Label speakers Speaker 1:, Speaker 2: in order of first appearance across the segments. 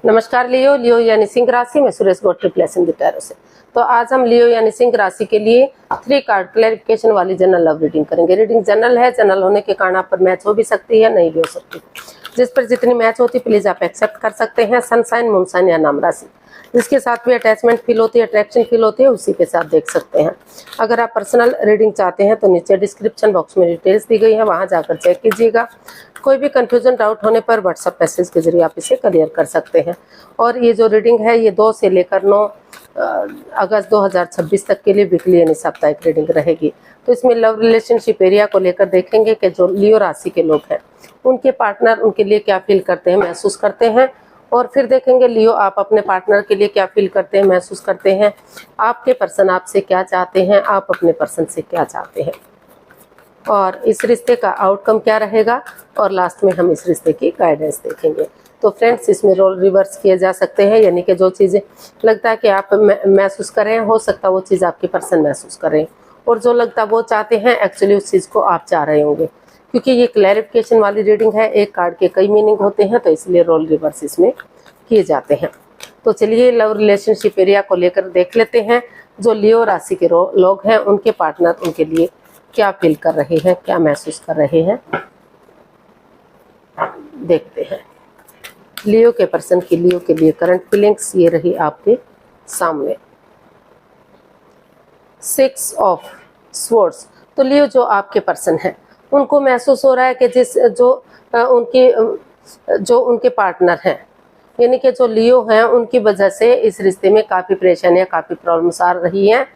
Speaker 1: नमस्कार लियो यानी सिंह राशि में सुरेश गौड ट्रिपल टैरो से। तो आज हम लियो यानी सिंह राशि के लिए 3 कार्ड क्लैरिफिकेशन वाली जनरल लव रीडिंग करेंगे। रीडिंग जनरल है, जनरल होने के कारण आप पर मैच हो भी सकती है, नहीं भी हो सकती। जिस पर जितनी मैच होती प्लीज आप एक्सेप्ट कर सकते हैं। सन साइन, मून साइन या नाम राशि जिसके साथ भी अटैचमेंट फील होती है, अट्रैक्शन फील होती है, उसी के साथ देख सकते हैं। अगर आप पर्सनल रीडिंग चाहते हैं तो नीचे डिस्क्रिप्शन बॉक्स में डिटेल्स दी गई है, वहां जाकर चेक कीजिएगा। कोई भी कंफ्यूजन डाउट होने पर व्हाट्सएप मैसेज के जरिए आप इसे क्लियर कर सकते हैं। और ये जो रीडिंग है ये 2 से लेकर 9 अगस्त 2026 तक के लिए वीकली यानी साप्ताहिक रीडिंग रहेगी। तो इसमें लव रिलेशनशिप एरिया को लेकर देखेंगे कि जो लियो राशि के लोग हैं उनके पार्टनर उनके लिए क्या फील करते हैं, महसूस करते हैं। और फिर देखेंगे लियो आप अपने पार्टनर के लिए क्या फील करते हैं, महसूस करते हैं। आपके पर्सन आपसे क्या चाहते हैं, आप अपने पर्सन से क्या चाहते हैं, और इस रिश्ते का आउटकम क्या रहेगा। और लास्ट में हम इस रिश्ते की गाइडेंस देखेंगे। तो फ्रेंड्स, इसमें रोल रिवर्स किए जा सकते हैं, यानी कि जो चीज़ें लगता है कि आप महसूस कर रहे हैं, हो सकता है वो चीज़ आपके पर्सन महसूस कर रहे हैं, और जो लगता है वो चाहते हैं एक्चुअली उस चीज़ को आप चाह रहे होंगे। क्योंकि ये क्लैरिफिकेशन वाली रीडिंग है, एक कार्ड के कई मीनिंग होते हैं, तो इसलिए रोल रिवर्स इसमें किए जाते हैं। तो चलिए लव रिलेशनशिप एरिया को लेकर देख लेते हैं। जो लियो राशि के लोग हैं उनके पार्टनर उनके लिए क्या फील कर रहे हैं, क्या महसूस कर रहे हैं, देखते हैं। लियो के पर्सन की लियो के लिए करंट फीलिंग्स ये रही आपके सामने। 6 ऑफ स्वॉर्ड्स। तो लियो जो आपके पर्सन है उनको महसूस हो रहा है कि जो उनके पार्टनर हैं, यानी कि जो लियो हैं उनकी वजह से इस रिश्ते में काफ़ी परेशानियां, काफ़ी प्रॉब्लम्स आ रही हैं।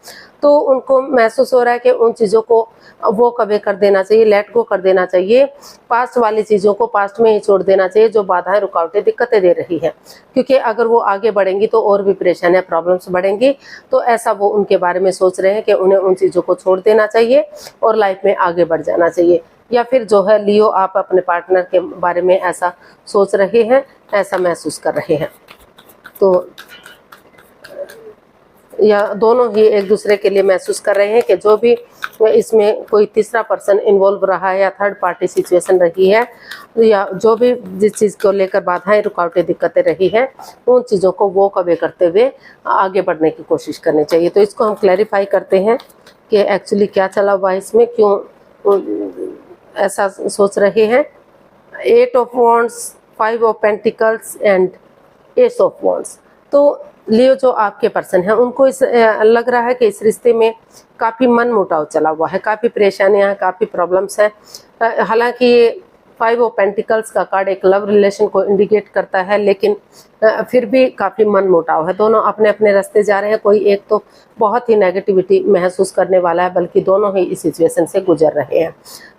Speaker 1: तो उनको महसूस हो रहा है कि उन चीज़ों को वो कवे कर देना चाहिए, लेट गो कर देना चाहिए। पास्ट वाली चीज़ों को पास्ट में ही छोड़ देना चाहिए जो बाधाएं, रुकावटें, दिक्कतें दे रही हैं। क्योंकि अगर वो आगे बढ़ेंगी तो और भी परेशानियां, प्रॉब्लम्स बढ़ेंगी। तो ऐसा वो उनके बारे में सोच रहे हैं कि उन्हें उन चीज़ों को छोड़ देना चाहिए और लाइफ में आगे बढ़ जाना चाहिए। या फिर जो है लियो आप अपने पार्टनर के बारे में ऐसा सोच रहे हैं, ऐसा महसूस कर रहे हैं। तो या दोनों ही एक दूसरे के लिए महसूस कर रहे हैं कि जो भी इसमें कोई तीसरा पर्सन इन्वॉल्व रहा है या थर्ड पार्टी सिचुएशन रही है, या जो भी जिस चीज़ को लेकर बाधाएं, रुकावटें, दिक्कतें रही हैं, उन चीज़ों को वो कवे करते हुए आगे बढ़ने की कोशिश करनी चाहिए। तो इसको हम क्लैरिफाई करते हैं कि एक्चुअली क्या चला हुआ है इसमें, क्यों ऐसा सोच रहे हैं। 8 of wands, 5 of pentacles and S of wands. तो लियो जो आपके पर्सन है उनको लग रहा है कि इस रिश्ते में काफ़ी मन मुटाव चला हुआ है, काफ़ी परेशानियां हैं, काफ़ी प्रॉब्लम्स हैं। हालांकि ये 5 ऑफ पेंटिकल्स का कार्ड एक लव रिलेशन को इंडिकेट करता है, लेकिन फिर भी काफ़ी मन मुटाव है। दोनों अपने अपने रास्ते जा रहे हैं। कोई एक तो बहुत ही नेगेटिविटी महसूस करने वाला है, बल्कि दोनों ही इस सिचुएशन से गुजर रहे हैं।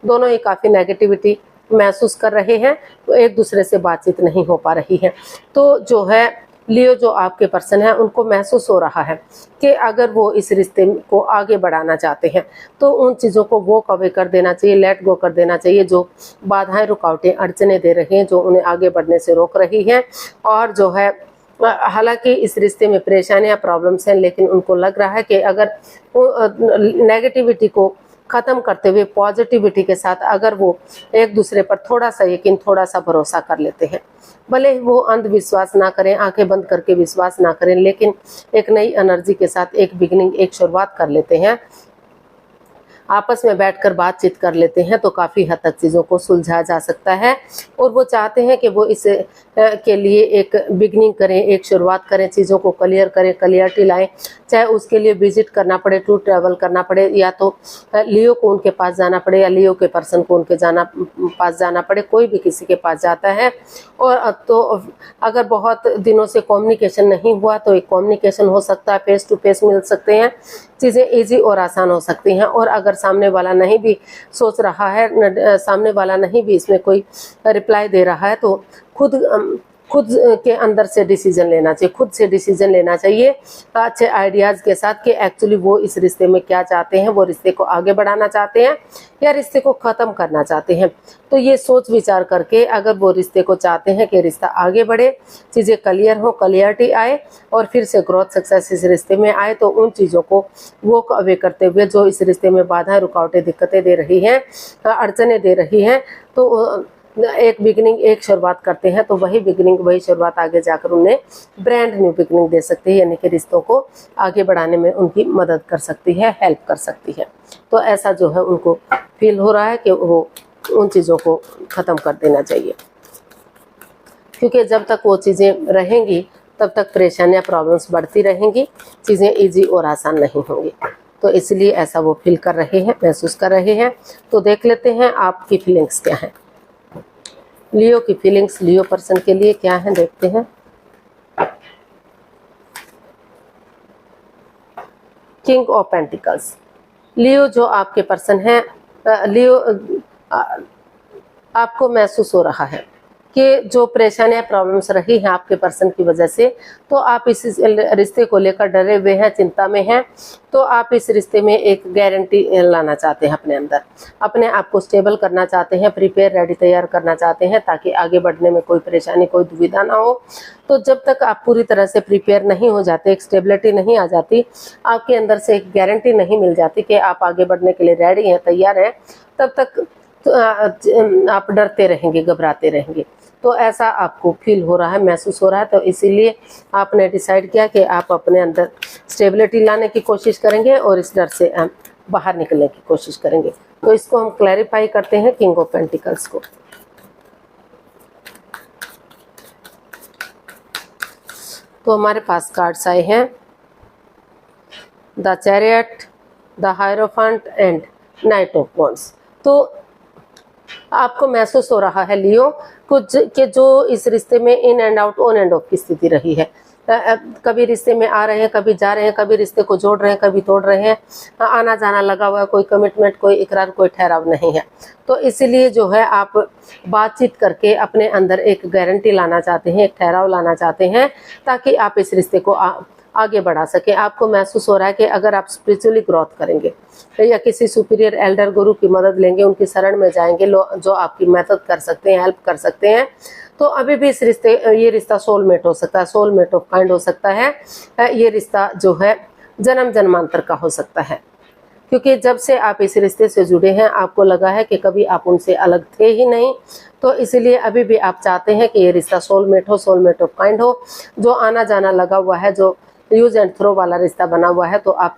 Speaker 1: दोनों ही काफ़ी नेगेटिविटी महसूस कर रहे हैं, तो एक दूसरे से बातचीत नहीं हो पा रही है। तो जो है लियो जो आपके पर्सन है उनको महसूस हो रहा है कि अगर वो इस रिश्ते को आगे बढ़ाना चाहते हैं तो उन चीज़ों को वो कवे कर देना चाहिए, लेट गो कर देना चाहिए जो बाधाएं, रुकावटें, अड़चने दे रही हैं, जो उन्हें आगे बढ़ने से रोक रही हैं। और जो है हालांकि इस रिश्ते में परेशानियां, प्रॉब्लम्स हैं, लेकिन उनको लग रहा है कि अगर नेगेटिविटी को ख़त्म करते हुए पॉजिटिविटी के साथ अगर वो एक दूसरे पर थोड़ा सा यकीन, थोड़ा सा भरोसा कर लेते हैं, भले वो अंधविश्वास ना करें, आंखें बंद करके विश्वास ना करें, लेकिन एक नई एनर्जी के साथ एक बिगिनिंग, एक शुरुआत कर लेते हैं, आपस में बैठकर बातचीत कर लेते हैं, तो काफ़ी हद तक चीज़ों को सुलझाया जा सकता है। और वो चाहते हैं कि वो इस के लिए एक बिगनिंग करें, एक शुरुआत करें, चीज़ों को क्लियर करें, क्लियरिटी लाएं। चाहे उसके लिए विजिट करना पड़े, टू ट्रैवल करना पड़े, या तो लियो को उनके पास जाना पड़े, या लियो के पर्सन को उनके पास जाना पड़े, कोई भी किसी के पास जाता है। और तो अगर बहुत दिनों से कम्युनिकेशन नहीं हुआ तो एक कम्युनिकेशन हो सकता है, फेस टू फेस मिल सकते हैं, चीज़ें ईजी और आसान हो सकती हैं। और अगर सामने वाला नहीं भी सोच रहा है, सामने वाला नहीं भी इसमें कोई रिप्लाई दे रहा है, तो खुद के अंदर से डिसीजन लेना चाहिए, खुद से डिसीजन लेना चाहिए अच्छे आइडियाज़ के साथ कि एक्चुअली वो इस रिश्ते में क्या चाहते हैं, वो रिश्ते को आगे बढ़ाना चाहते हैं या रिश्ते को ख़त्म करना चाहते हैं। तो ये सोच विचार करके अगर वो रिश्ते को चाहते हैं कि रिश्ता आगे बढ़े, चीज़ें क्लियर हो, क्लियरिटी आए और फिर से ग्रोथ, सक्सेस इस रिश्ते में आए, तो उन चीज़ों को वो कवे करते हुए जो इस रिश्ते में बाधाएं, रुकावटें, दिक्कतें दे रही हैं, अड़चने दे रही हैं, तो एक बिगिनिंग, एक शुरुआत करते हैं तो वही बिगिनिंग, वही शुरुआत आगे जाकर उन्हें ब्रांड न्यू बिगिनिंग दे सकती है, यानी कि रिश्तों को आगे बढ़ाने में उनकी मदद कर सकती है, हेल्प कर सकती है। तो ऐसा जो है उनको फील हो रहा है कि वो उन चीज़ों को ख़त्म कर देना चाहिए, क्योंकि जब तक वो चीज़ें रहेंगी तब तक परेशानियाँ, प्रॉब्लम्स बढ़ती रहेंगी, चीज़ें ईजी और आसान नहीं होंगी। तो इसलिए ऐसा वो फील कर रहे हैं, महसूस कर रहे हैं। तो देख लेते हैं आपकी फीलिंग्स क्या हैं, लियो की फीलिंग्स लियो पर्सन के लिए क्या है, देखते हैं। किंग ऑफ पेंटिकल्स, लियो जो आपके पर्सन है, लियो आपको महसूस हो रहा है कि जो परेशानियां, प्रॉब्लम्स रही हैं आपके पर्सन की वजह से, तो आप इस रिश्ते को लेकर डरे हुए हैं, चिंता में हैं। तो आप इस रिश्ते में एक गारंटी लाना चाहते हैं अपने अंदर, अपने आप को स्टेबल करना चाहते हैं, प्रिपेयर, रेडी, तैयार करना चाहते हैं, ताकि आगे बढ़ने में कोई परेशानी, कोई दुविधा ना हो। तो जब तक आप पूरी तरह से प्रिपेयर नहीं हो जाते, एक स्टेबिलिटी नहीं आ जाती, आपके अंदर से एक गारंटी नहीं मिल जाती कि आप आगे बढ़ने के लिए रेडी हैं, तैयार हैं, तब तक तो आप डरते रहेंगे, घबराते रहेंगे। तो ऐसा आपको फील हो रहा है, महसूस हो रहा है। तो इसीलिए आपने डिसाइड किया कि आप अपने अंदर स्टेबिलिटी लाने की कोशिश करेंगे और इस डर से बाहर निकलने की कोशिश करेंगे। तो इसको हम क्लैरिफाई करते हैं किंग ऑफ पेंटिकल्स को। तो हमारे पास कार्ड्स आए हैं, the chariot, the hierophant and night of wands. तो आपको महसूस हो रहा है लियो कुछ कि जो इस रिश्ते में in and out, on end of की स्थिति रही है। कभी रिश्ते में आ रहे हैं, कभी जा रहे हैं, कभी रिश्ते को जोड़ रहे हैं, कभी तोड़ रहे हैं, आना जाना लगा हुआ है, कोई कमिटमेंट, कोई इकरार, कोई ठहराव नहीं है। तो इसलिए जो है आप बातचीत करके अपने अंदर एक गारंटी लाना चाहते हैं, एक ठहराव लाना चाहते हैं, ताकि आप इस रिश्ते को आगे बढ़ा सके। आपको महसूस हो रहा है कि अगर आप स्पिरिचुअली ग्रोथ करेंगे या किसी सुपीरियर एल्डर गुरु की मदद लेंगे, उनकी शरण में जाएंगे, जो आपकी मदद कर सकते हैं, हेल्प कर सकते हैं, तो अभी भी इस रिश्ते, ये रिश्ता सोलमेट हो सकता है, सोलमेट ऑफ काइंड हो सकता है। ये रिश्ता जो है जन्म जन्मांतर का हो सकता है, क्योंकि जब से आप इस रिश्ते से जुड़े हैं आपको लगा है कि कभी आप उनसे अलग थे ही नहीं। तो इसलिए अभी भी आप चाहते हैं कि ये रिश्ता सोलमेट हो, सोलमेट ऑफ काइंड हो। जो आना जाना लगा हुआ है, जो यूज एंड थ्रो वाला रिश्ता बना हुआ है, तो आप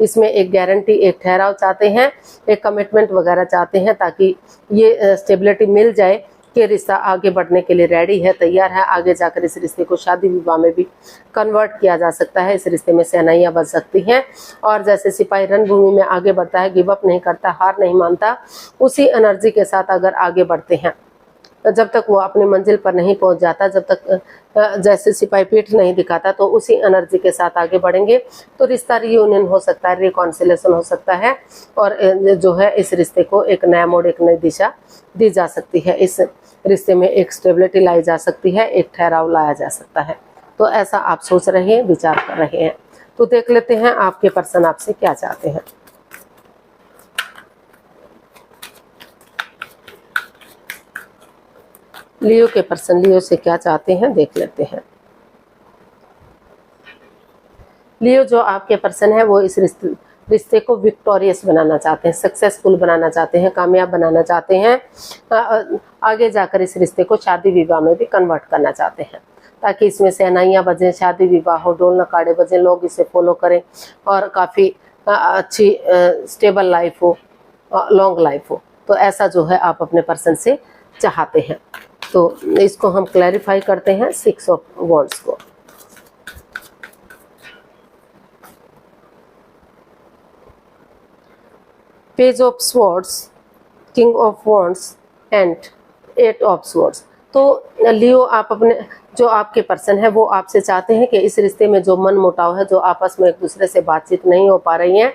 Speaker 1: इसमें एक गारंटी, एक ठहराव चाहते हैं, एक कमिटमेंट वगैरह चाहते हैं, ताकि ये स्टेबिलिटी मिल जाए कि रिश्ता आगे बढ़ने के लिए रेडी है, तैयार है। आगे जाकर इस रिश्ते को शादी विवाह में भी कन्वर्ट किया जा सकता है। इस रिश्ते में सेनाइयाँ बच सकती हैं, और जैसे सिपाही रणभूमि में आगे बढ़ता है, गिव अप नहीं करता, हार नहीं मानता, उसी एनर्जी के साथ अगर आगे बढ़ते हैं, जब तक वो अपनी मंजिल पर नहीं पहुंच जाता, जब तक जैसे सिपाही पीठ नहीं दिखाता, तो उसी एनर्जी के साथ आगे बढ़ेंगे तो रिश्ता रियूनियन हो सकता है, रिकॉन्सिलेशन हो सकता है, और जो है इस रिश्ते को एक नया मोड़, एक नई दिशा दी जा सकती है। इस रिश्ते में एक स्टेबिलिटी लाई जा सकती है, एक ठहराव लाया जा सकता है। तो ऐसा आप सोच रहे हैं, विचार कर रहे हैं। तो देख लेते हैं आपके पर्सन आपसे क्या चाहते हैं। लियो के पर्सन लियो से क्या चाहते हैं, देख लेते हैं। लियो जो आपके पर्सन है वो इस रिश्ते को विक्टोरियस बनाना चाहते हैं, सक्सेसफुल बनाना चाहते हैं, कामयाब बनाना चाहते हैं। आगे जाकर इस रिश्ते को शादी विवाह में भी कन्वर्ट करना चाहते हैं, ताकि इसमें सहनाइयाँ बजें, शादी विवाह हो, ढोल नकाड़े बजें, लोग इसे फॉलो करें, और काफ़ी अच्छी स्टेबल लाइफ हो, लॉन्ग लाइफ हो। तो ऐसा जो है आप अपने पर्सन से चाहते हैं। तो इसको हम क्लैरिफाई करते हैं 6 ऑफ वॉन्ड्स को। Page of swords, king of wands and 8 of swords. तो लियो आप अपने, जो आपके पर्सन है वो आपसे चाहते हैं कि इस रिश्ते में जो मन मुटाव है, जो आपस में एक दूसरे से बातचीत नहीं हो पा रही है,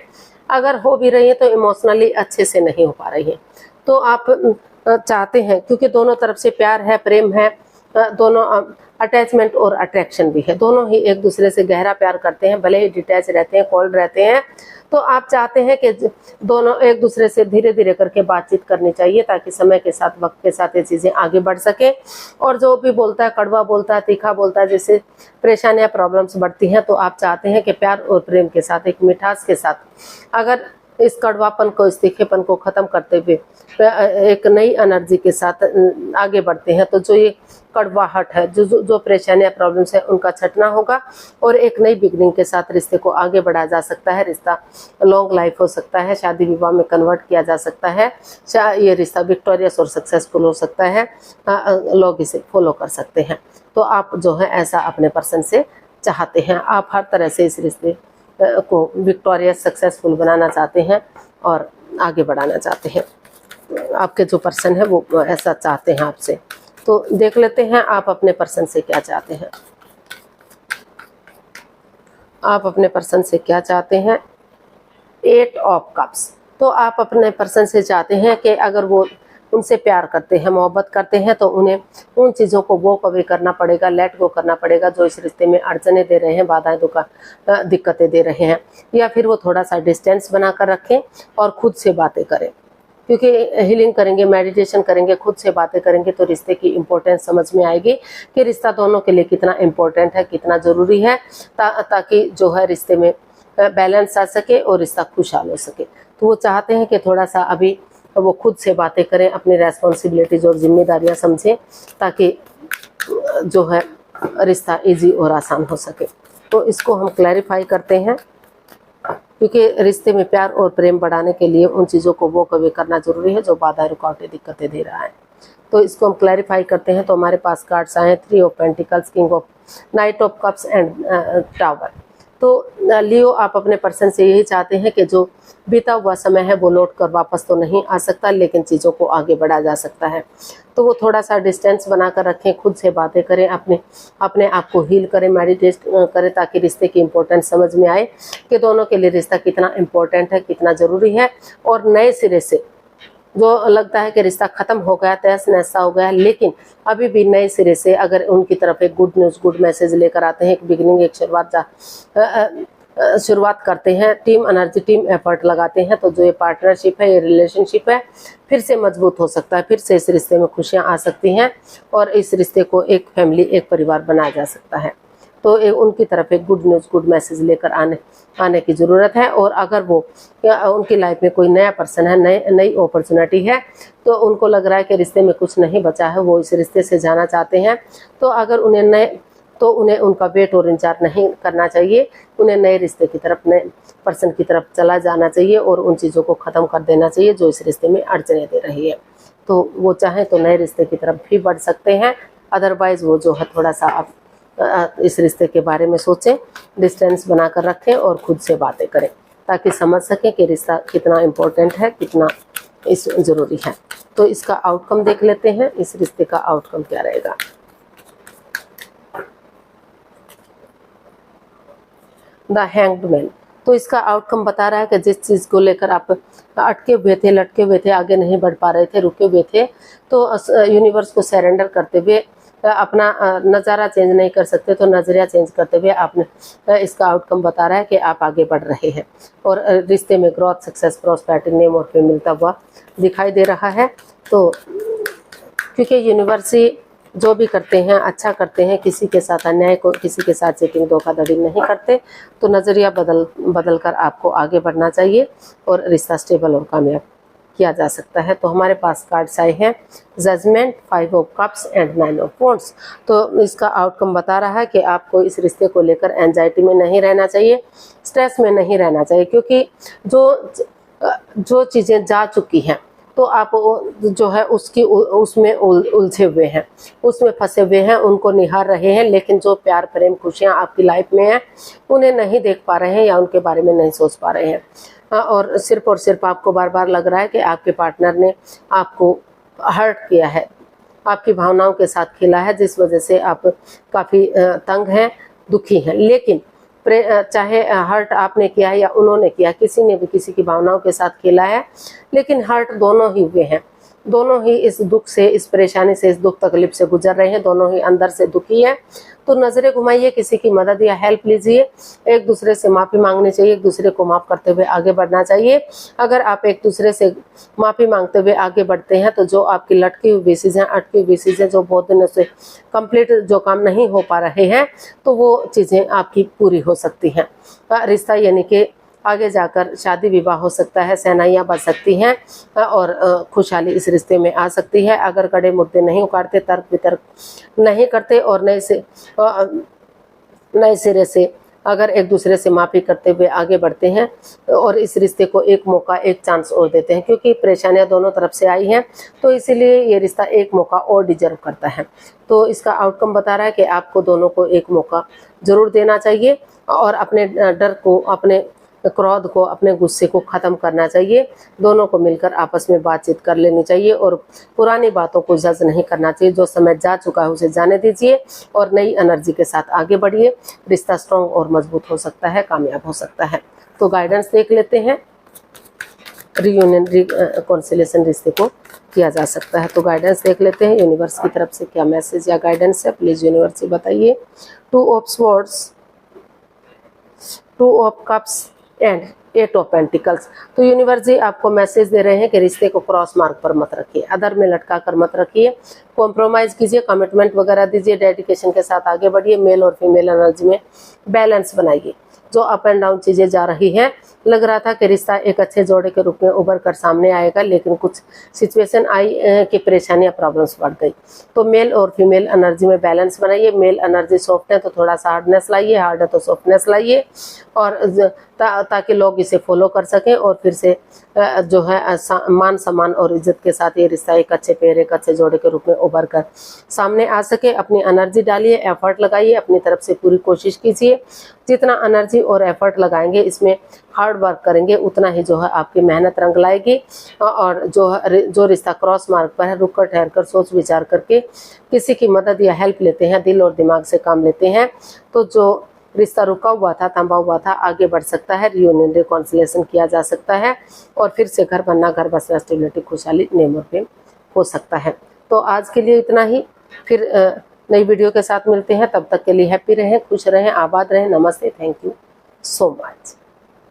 Speaker 1: अगर हो भी रही है तो इमोशनली अच्छे से नहीं हो पा रही है, तो आप चाहते हैं, क्योंकि दोनों तरफ से प्यार है, प्रेम है, दोनों अटैचमेंट और अट्रैक्शन भी है, दोनों ही एक दूसरे से गहरा प्यार करते हैं, भले ही डिटैच रहते हैं, कोल्ड रहते हैं। तो आप चाहते हैं कि दोनों एक दूसरे से धीरे धीरे करके बातचीत करनी चाहिए, ताकि समय के साथ, वक्त के साथ ये चीज़ें आगे बढ़ सके। और जो भी बोलता है, कड़वा बोलता है, तीखा बोलता है, जैसे परेशानियां, प्रॉब्लम्स बढ़ती हैं, तो आप चाहते हैं कि प्यार और प्रेम के साथ, एक मिठास के साथ अगर इस कड़वापन को, इस तीखेपन को खत्म करते हुए एक नई एनर्जी के साथ आगे बढ़ते हैं। तो जो ये कड़वाहट है, जो परेशानियां, प्रॉब्लम्स है, उनका छटना होगा और एक नई बिगनिंग के साथ रिश्ते को आगे बढ़ाया जा सकता है। रिश्ता लॉन्ग लाइफ हो सकता है, शादी विवाह में कन्वर्ट किया जा सकता है, ये रिश्ता विक्टोरियस और सक्सेसफुल हो सकता है, लोग इसे फॉलो कर सकते हैं। तो आप जो है ऐसा अपने पर्सन से चाहते हैं, आप हर तरह से इस रिश्ते को विक्टोरियस, सक्सेसफुल बनाना चाहते हैं और आगे बढ़ाना चाहते हैं। आपके जो पर्सन है वो ऐसा चाहते हैं आपसे। तो देख लेते हैं आप अपने पर्सन से क्या चाहते हैं। आप अपने पर्सन से क्या चाहते हैं? 8 ऑफ कप्स। तो आप अपने पर्सन से चाहते हैं कि अगर वो उनसे प्यार करते हैं, मोहब्बत करते हैं, तो उन्हें उन चीज़ों को वॉक अवे करना पड़ेगा, लेट गो करना पड़ेगा जो इस रिश्ते में अड़चने दे रहे हैं, बाधाएं, दिक्कतें दे रहे हैं। या फिर वो थोड़ा सा डिस्टेंस बनाकर रखें और खुद से बातें करें, क्योंकि हीलिंग करेंगे, मेडिटेशन करेंगे, खुद से बातें करेंगे तो रिश्ते की इम्पोर्टेंस समझ में आएगी कि रिश्ता दोनों के लिए कितना इम्पोर्टेंट है, कितना ज़रूरी है, ताकि जो है रिश्ते में बैलेंस आ सके और रिश्ता खुशहाल हो सके। तो वो चाहते हैं कि थोड़ा सा अभी वो खुद से बातें करें, अपनी रेस्पॉन्सिबिलिटीज और जिम्मेदारियां समझें, ताकि जो है रिश्ता इजी और आसान हो सके। तो इसको हम क्लैरिफाई करते हैं, क्योंकि रिश्ते में प्यार और प्रेम बढ़ाने के लिए उन चीज़ों को वो कवे करना जरूरी है जो बाधा, रुकावटें, दिक्कतें दे रहा है। तो इसको हम क्लैरिफाई करते हैं। तो हमारे पास कार्ड्स आए 3 of pentacles, king of, night of cups and tower. तो लियो, आप अपने पर्सन से यही चाहते हैं कि जो बीता हुआ समय है वो लौट कर वापस तो नहीं आ सकता, लेकिन चीज़ों को आगे बढ़ाया जा सकता है। तो वो थोड़ा सा डिस्टेंस बनाकर रखें, खुद से बातें करें, अपने आप को हील करें, मेडिटेट करें, ताकि रिश्ते की इम्पोर्टेंस समझ में आए कि दोनों के लिए रिश्ता कितना इम्पोर्टेंट है, कितना ज़रूरी है। और नए सिरे से जो लगता है कि रिश्ता खत्म हो गया, तहस नहस हो गया, लेकिन अभी भी नए सिरे से अगर उनकी तरफ एक गुड न्यूज़, गुड मैसेज लेकर आते हैं, एक बिगिनिंग, एक शुरुआत करते हैं, टीम एनर्जी, टीम एफर्ट लगाते हैं, तो जो ये पार्टनरशिप है, ये रिलेशनशिप है, फिर से मजबूत हो सकता है, फिर से इस रिश्ते में खुशियां आ सकती हैं और इस रिश्ते को एक फैमिली, एक परिवार बनाया जा सकता है। तो उनकी तरफ एक गुड न्यूज़, गुड मैसेज लेकर आने की ज़रूरत है। और अगर वो उनकी लाइफ में कोई नया पर्सन है, नई अपॉर्चुनिटी है, तो उनको लग रहा है कि रिश्ते में कुछ नहीं बचा है, वो इस रिश्ते से जाना चाहते हैं, तो अगर उन्हें उनका वेट और इंतजार नहीं करना चाहिए, उन्हें नए रिश्ते की तरफ, नए पर्सन की तरफ चला जाना चाहिए और उन चीज़ों को ख़त्म कर देना चाहिए जो इस रिश्ते में अड़चने दे रही है। तो वो चाहें तो नए रिश्ते की तरफ भी बढ़ सकते हैं, अदरवाइज़ वो जो है थोड़ा सा आप इस रिश्ते के बारे में सोचें, डिस्टेंस बनाकर रखें और खुद से बातें करें, ताकि समझ सकें कि रिश्ता कितना इम्पोर्टेंट है, कितना ज़रूरी है। तो इसका आउटकम देख लेते हैं, इस रिश्ते का आउटकम क्या रहेगा। The hanged man. तो इसका आउटकम बता रहा है कि जिस चीज़ को लेकर आप अटके हुए थे, लटके हुए थे, आगे नहीं बढ़ पा रहे थे, रुके हुए थे, तो यूनिवर्स को सरेंडर करते हुए, अपना नज़ारा चेंज नहीं कर सकते तो नज़रिया चेंज करते हुए आपने इसका आउटकम बता रहा है कि आप आगे बढ़ रहे हैं और रिश्ते में ग्रोथ, सक्सेस, प्रॉस्पेरिटी, नेम और फेम मिलता हुआ दिखाई दे रहा है। तो क्योंकि यूनिवर्स जो भी करते हैं अच्छा करते हैं, किसी के साथ अन्याय को, किसी के साथ चीटिंग, धोखाधड़ी नहीं करते, तो नज़रिया बदल कर आपको आगे बढ़ना चाहिए और रिश्ता स्टेबल और कामयाब किया जा सकता है। तो हमारे पास कार्ड्स आए हैं judgement, 5 of cups and 9 of wands. तो इसका आउटकम बता रहा है कि आपको इस रिश्ते को लेकर एंजाइटी में नहीं रहना चाहिए, स्ट्रेस में नहीं रहना चाहिए, क्योंकि जो चीज़ें जा चुकी हैं तो आप जो है उसमें उलझे हुए हैं, उसमें फंसे हुए हैं, उनको निहार रहे हैं, लेकिन जो प्यार, प्रेम, खुशियाँ आपकी लाइफ में हैं उन्हें नहीं देख पा रहे हैं या उनके बारे में नहीं सोच पा रहे हैं। और सिर्फ आपको बार बार लग रहा है कि आपके पार्टनर ने आपको हर्ट किया है, आपकी भावनाओं के साथ खेला है, जिस वजह से आप काफ़ी तंग हैं, दुखी हैं। लेकिन चाहे हर्ट आपने किया है या उन्होंने किया, किसी ने भी किसी की भावनाओं के साथ खेला है, लेकिन हर्ट दोनों ही हुए हैं, दोनों ही इस दुख से, इस परेशानी से, इस दुख तकलीफ से गुजर रहे हैं, दोनों ही अंदर से दुखी है। तो नज़रें घुमाइए, किसी की मदद या हेल्प लीजिए, एक दूसरे से माफ़ी मांगनी चाहिए, एक दूसरे को माफ़ करते हुए आगे बढ़ना चाहिए। अगर आप एक दूसरे से माफ़ी मांगते हुए आगे बढ़ते हैं तो जो आपकी लटकी हुई विशेज़ हैं, अटकी हुई विशेज़ हैं, जो बहुत दिनों से कंप्लीट जो काम नहीं हो पा रहे हैं, तो वो चीज़ें आपकी पूरी हो सकती हैं। रिश्ता यानी कि आगे जाकर शादी विवाह हो सकता है, शहनाइयाँ बज सकती हैं और खुशहाली इस रिश्ते में आ सकती है। अगर कड़े मुद्दे नहीं उखाड़ते, तर्क वितर्क नहीं करते और नए सिरे से अगर एक दूसरे से माफ़ी करते हुए आगे बढ़ते हैं और इस रिश्ते को एक मौका, एक चांस और देते हैं, क्योंकि परेशानियां दोनों तरफ से आई हैं, तो इसीलिए ये रिश्ता एक मौका और डिजर्व करता है। तो इसका आउटकम बता रहा है कि आपको दोनों को एक मौका ज़रूर देना चाहिए और अपने डर को, अपने क्रोध को, अपने गुस्से को ख़त्म करना चाहिए। दोनों को मिलकर आपस में बातचीत कर लेनी चाहिए और पुरानी बातों को जज नहीं करना चाहिए। जो समय जा चुका है उसे जाने दीजिए और नई एनर्जी के साथ आगे बढ़िए। रिश्ता स्ट्रॉन्ग और मजबूत हो सकता है, कामयाब हो सकता है। तो गाइडेंस देख लेते हैं। रीयूनियन रिकॉन्सिलिएशन रिश्ते को किया जा सकता है, तो गाइडेंस देख लेते हैं यूनिवर्स की तरफ से क्या मैसेज या गाइडेंस है। प्लीज़ यूनिवर्स से बताइए। 2 of swords, 2 of cups and 8 of pentacles. तो यूनिवर्स जी आपको मैसेज दे रहे हैं कि रिश्ते को क्रॉस मार्ग पर मत रखिए, अधर में लटका कर मत रखिए, कॉम्प्रोमाइज़ कीजिए, कमिटमेंट वगैरह दीजिए, डेडिकेशन के साथ आगे बढ़िए। मेल और फीमेल एनर्जी में बैलेंस बनाइए। जो अप एंड डाउन चीज़ें जा रही हैं, लग रहा था कि रिश्ता एक अच्छे जोड़े के रूप में उभर कर सामने आएगा, लेकिन कुछ सिचुएशन आई कि परेशानियां, प्रॉब्लम्स बढ़ गई। तो मेल और फीमेल एनर्जी में बैलेंस बनाइए। मेल एनर्जी सॉफ्ट है तो थोड़ा सा हार्डनेस लाइए, हार्ड है तो सॉफ्टनेस लाइए, और ताकि लोग इसे फॉलो कर सकें और फिर से जो है मान सम्मान और इज्जत के साथ ये रिश्ता एक अच्छे पेड़, एक अच्छे जोड़े के रूप में उभर कर सामने आ सके। अपनी एनर्जी डालिए, एफर्ट लगाइए, अपनी तरफ से पूरी कोशिश कीजिए। जितना एनर्जी और एफर्ट लगाएंगे, इसमें हार्ड वर्क करेंगे, उतना ही जो है आपकी मेहनत रंग लाएगी। और जो रिश्ता क्रॉस मार्ग पर है, रुक कर ठहर कर सोच विचार करके किसी की मदद या हेल्प लेते हैं, दिल और दिमाग से काम लेते हैं, तो जो रिश्ता रुका हुआ था, थमा हुआ था, आगे बढ़ सकता है। रियूनियन रिकॉन्सिलिएशन किया जा सकता है और फिर से घर बनना, घर बसना, स्टेबिलिटी, खुशहाली, नेम और फेम हो सकता है। तो आज के लिए इतना ही, फिर नई वीडियो के साथ मिलते हैं। तब तक के लिए हैप्पी रहें, खुश रहें, आबाद रहें। नमस्ते, थैंक यू सो मच।